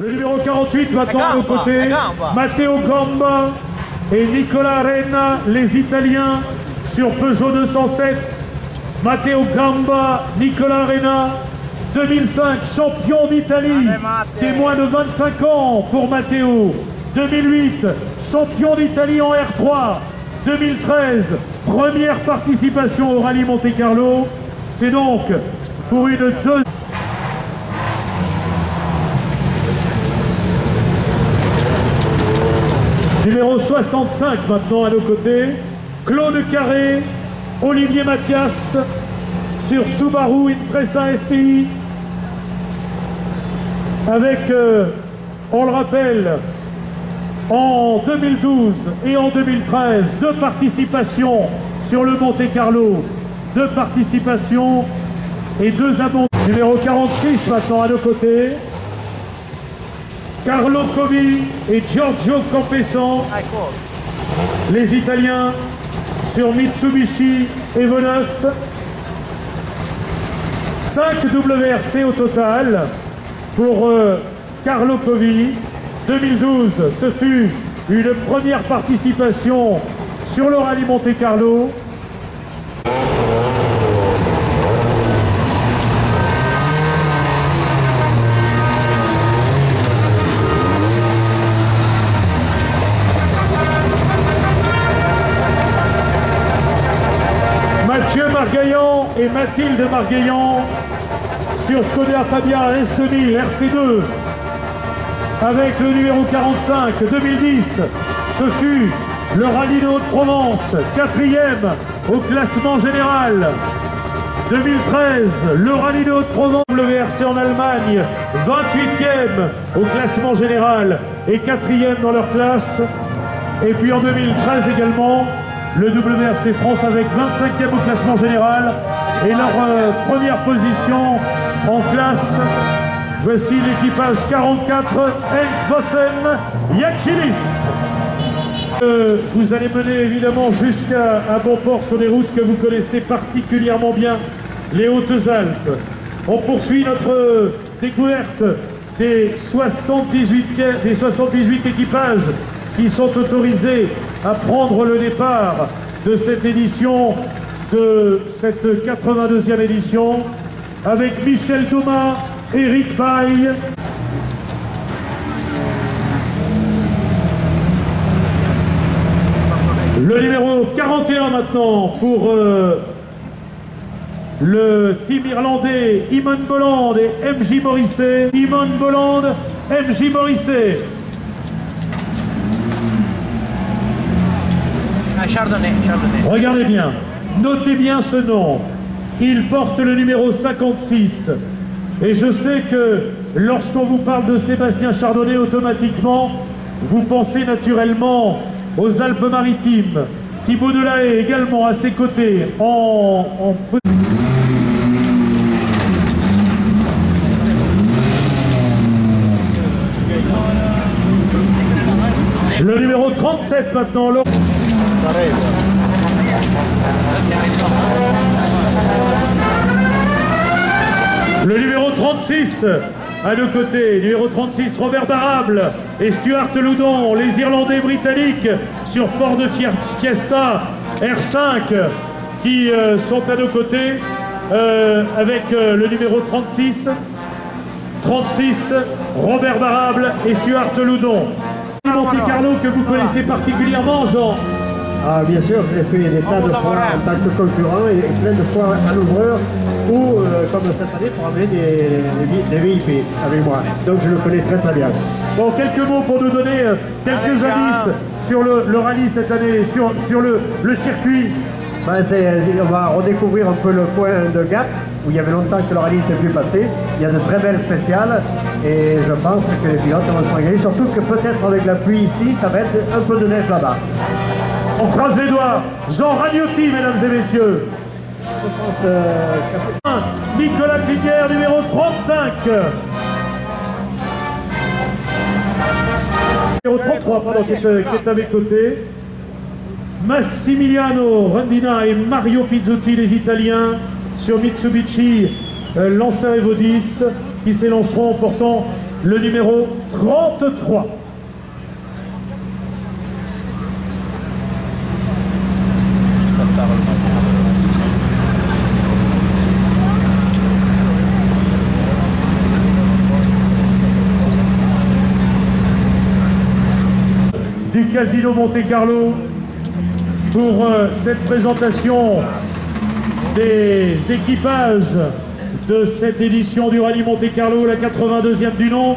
Le numéro 48 maintenant à nos côtés, Matteo Gamba et Nicola Arena, les Italiens sur Peugeot 207. Matteo Gamba, Nicola Arena, 2005 champion d'Italie, des moins de 25 ans pour Matteo. 2008 champion d'Italie en R3. 2013 première participation au rallye Monte-Carlo. C'est donc pour une deuxième. Numéro 65 maintenant à nos côtés, Claude Carré, Olivier Mathias sur Subaru Impreza STI avec, on le rappelle, en 2012 et en 2013, 2 participations sur le Monte-Carlo, 2 participations et 2 abandons. Numéro 46 maintenant à nos côtés, Carlo Covi et Giorgio Campesan, les Italiens sur Mitsubishi Evo 9. 5 WRC au total pour Carlo Covi. 2012, ce fut une première participation sur le rallye Monte-Carlo. Mathieu Margaillan et Mathilde Margaillan sur Skoda Fabia S2000 RC2 avec le numéro 45 2010. Ce fut le rallye de Haute-Provence, 4e au classement général. 2013, le rallye de Haute-Provence, WRC en Allemagne, 28e au classement général et 4e dans leur classe. Et puis en 2013 également, le WRC France avec 25e au classement général et leur première position en classe. Voici l'équipage 44, Enkvossen Yachilis. Vous allez mener évidemment jusqu'à bon port sur des routes que vous connaissez particulièrement bien, les Hautes-Alpes. On poursuit notre découverte des 78 équipages qui sont autorisés à prendre le départ de cette édition, de cette 82e édition, avec Michel Thomas, Eric Baille. Le numéro 41 maintenant pour le team irlandais Eamon Bolland et MJ Morrissey. Eamon Bolland, MJ Morrissey. Chardonnay. Regardez bien, notez bien ce nom. Il porte le numéro 56. Et je sais que lorsqu'on vous parle de Sébastien Chardonnay, automatiquement, vous pensez naturellement aux Alpes-Maritimes. Thibaut Delahaye également à ses côtés Le numéro 37 maintenant. Le numéro 36 à nos côtés, numéro 36 Robert Barrable et Stuart Loudon, les Irlandais britanniques sur Ford Fiesta R5 qui sont à nos côtés avec le numéro 36 Robert Barrable et Stuart Loudon. Monte-Carlo que vous connaissez particulièrement, Jean. Ah, bien sûr, j'ai fait des tas de fois en tant que concurrent et plein de fois à l'ouvreur ou comme cette année pour amener des VIP avec moi. Donc je le connais très très bien. Bon, quelques mots pour nous donner quelques indices sur le rallye cette année, sur le circuit. Ben, on va redécouvrir un peu le coin de Gap où il y avait longtemps que le rallye n'était plus passé. Il y a de très belles spéciales et je pense que les pilotes vont se régaler. Surtout que peut-être avec la pluie ici, ça va être un peu de neige là-bas. On croise les doigts. Jean Ragnotti, mesdames et messieurs. Nicolas Clinière, numéro 35. 3 pardon, qui est à mes côtés. Massimiliano Randina et Mario Pizzotti, les Italiens, sur Mitsubishi Lancer Evo 10, qui s'élanceront en portant le numéro 33. Du Casino Monte Carlo pour cette présentation des équipages de cette édition du Rallye Monte Carlo, la 82e du nom,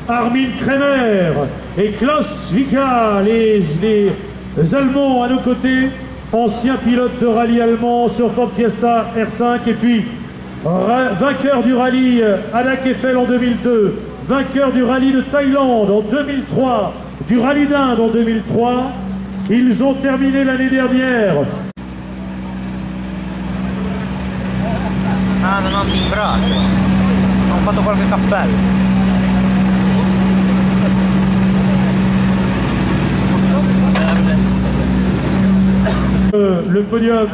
Armin Kremer et Klaus Vika, les Allemands à nos côtés, anciens pilotes de rallye allemand sur Ford Fiesta R5, et puis vainqueur du rallye Alak Eiffel en 2002, vainqueur du rallye de Thaïlande en 2003, du rallye d'Inde en 2003. Ils ont terminé l'année dernière. Ah, non ho timbrato. Ho fatto qualche cappello. Le podium,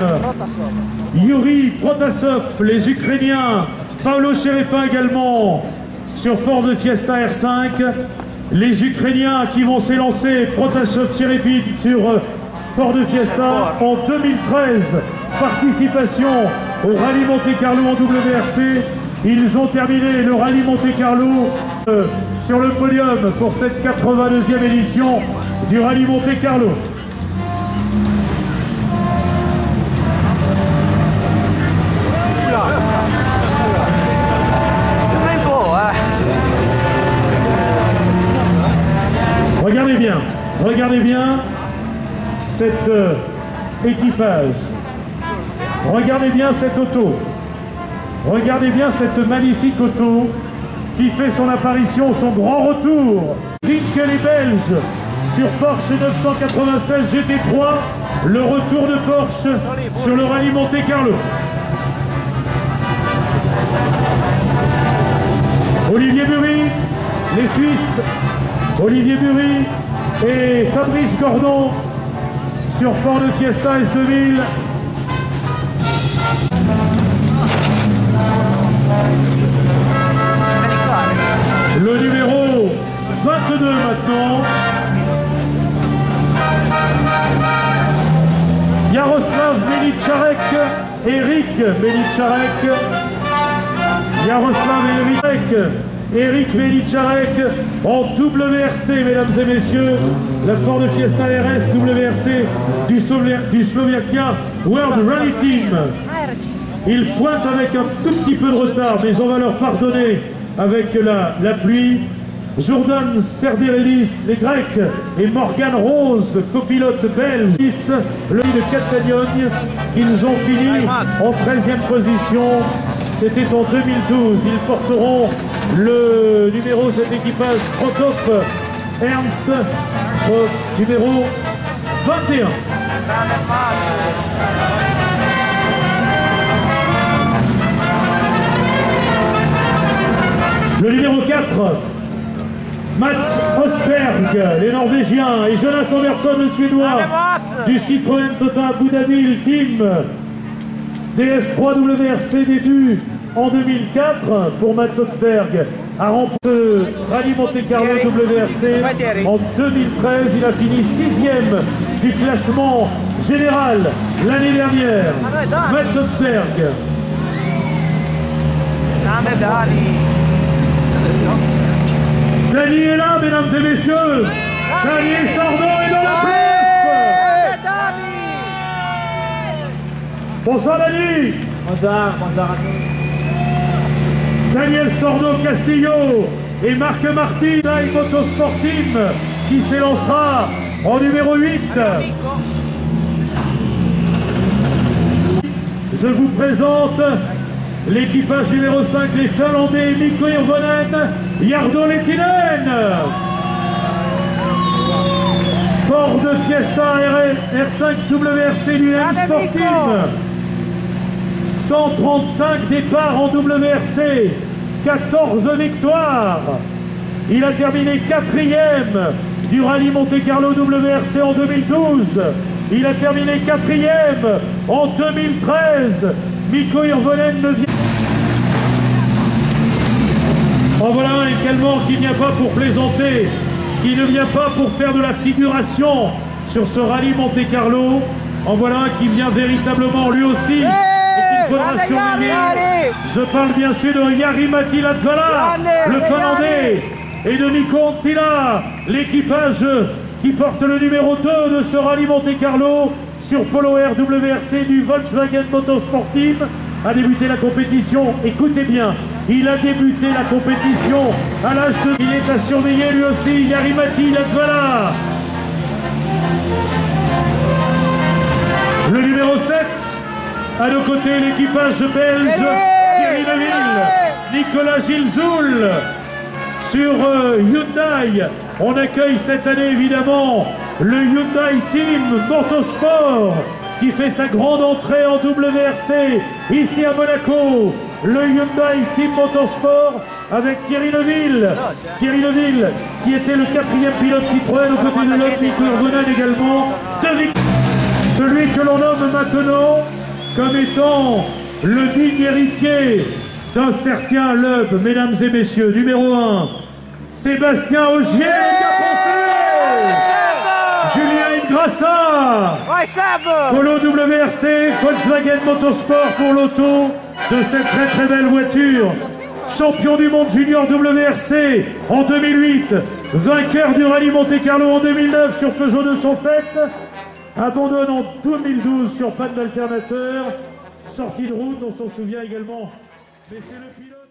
Yuri Protasov, les Ukrainiens, Paolo Cherepin également sur Ford Fiesta R5. Les Ukrainiens qui vont s'élancer, Protasov Cherepin sur Ford Fiesta en 2013, participation au Rallye Monte Carlo en WRC. Ils ont terminé le Rallye Monte Carlo sur le podium pour cette 82e édition du Rallye Monte Carlo. Regardez bien cet équipage. Regardez bien cette auto. Regardez bien cette magnifique auto qui fait son apparition, son grand retour. Winkel et Belge sur Porsche 996 GT3. Le retour de Porsche sur le Rallye Monte Carlo. Olivier Bury, les Suisses, Olivier Bury et Fabrice Gordon sur Ford Fiesta S2000. Le numéro 22 maintenant. Jaroslav Melicharek, Eric Melicharek. Jaroslav et Eric Melicharek en WRC, mesdames et messieurs. La Ford Fiesta RS WRC du Slovakia World Rally Team. Ils pointent avec un tout petit peu de retard, mais on va leur pardonner avec la pluie. Jordan Serdirelis, les Grecs, et Morgan Rose, copilote belge, le de Catalogne. Ils ont fini en 13e position. C'était en 2012. Ils porteront le numéro de cet équipage Prokop Ernst, numéro 21. Le numéro 4, Mats Osberg, les Norvégiens, et Jonas Andersson, le Suédois, du Citroën Tota Abu Dhabi, le team DS3 WRC début en 2004 pour Mats Osberg. A remporté le Rallye Monte Carlo WRC en 2013. Il a fini 6e du classement général l'année dernière. Mats Osberg. Dany est là, mesdames et messieurs. Dany Sordo est dans la place. Bonsoir Dany. Bonsoir à tous. Daniel Sordo Castillo et Marc Martin, Motorsport Team, qui s'élancera en numéro 8. Je vous présente l'équipage numéro 5, les Finlandais, Mikko Hirvonen, Jardo Lehtinen. Ford Fiesta R5 WRC du Sport Team. 135 départs en WRC, 14 victoires. Il a terminé 4e du rallye Monte-Carlo WRC en 2012. Il a terminé 4e en 2013. Mikko Hirvonen 9e. En voilà un également qui ne vient pas pour plaisanter, qui ne vient pas pour faire de la figuration sur ce rallye Monte-Carlo. En voilà un qui vient véritablement lui aussi. Et qu'il faudra surveiller. Je parle bien sûr de Jari-Matti Latvala, le Finlandais, et de Mikko Anttila, l'équipage qui porte le numéro 2 de ce rallye Monte-Carlo sur Polo Air WRC du Volkswagen Motorsport Team. A débuté la compétition, écoutez bien, il a débuté la compétition à l'âge de... Il est à surveiller lui aussi, Jari-Matti Latvala. Le numéro 7, à nos côtés, l'équipage belge Thierry Neuville, Nicolas Gilzoul. Sur Hyundai, on accueille cette année évidemment le Hyundai Team Motorsport qui fait sa grande entrée en WRC ici à Monaco. Le Hyundai Team Motorsport avec Thierry Neuville. Thierry Neuville qui était le 4e pilote Citroën aux côtés de l'autre Mikko Hirvonen également. Celui que l'on nomme maintenant comme étant le digne héritier d'un certain Loeb, mesdames et messieurs. Numéro 1, Sébastien Ogier, Julien Ingrassa, Polo WRC, Volkswagen Motorsport pour l'auto de cette très très belle voiture. Champion du monde junior WRC en 2008, vainqueur du rallye Monte-Carlo en 2009 sur Peugeot 207, abandonne en 2012 sur panne d'alternateur, sortie de route, on s'en souvient également. Mais c'est le pilote.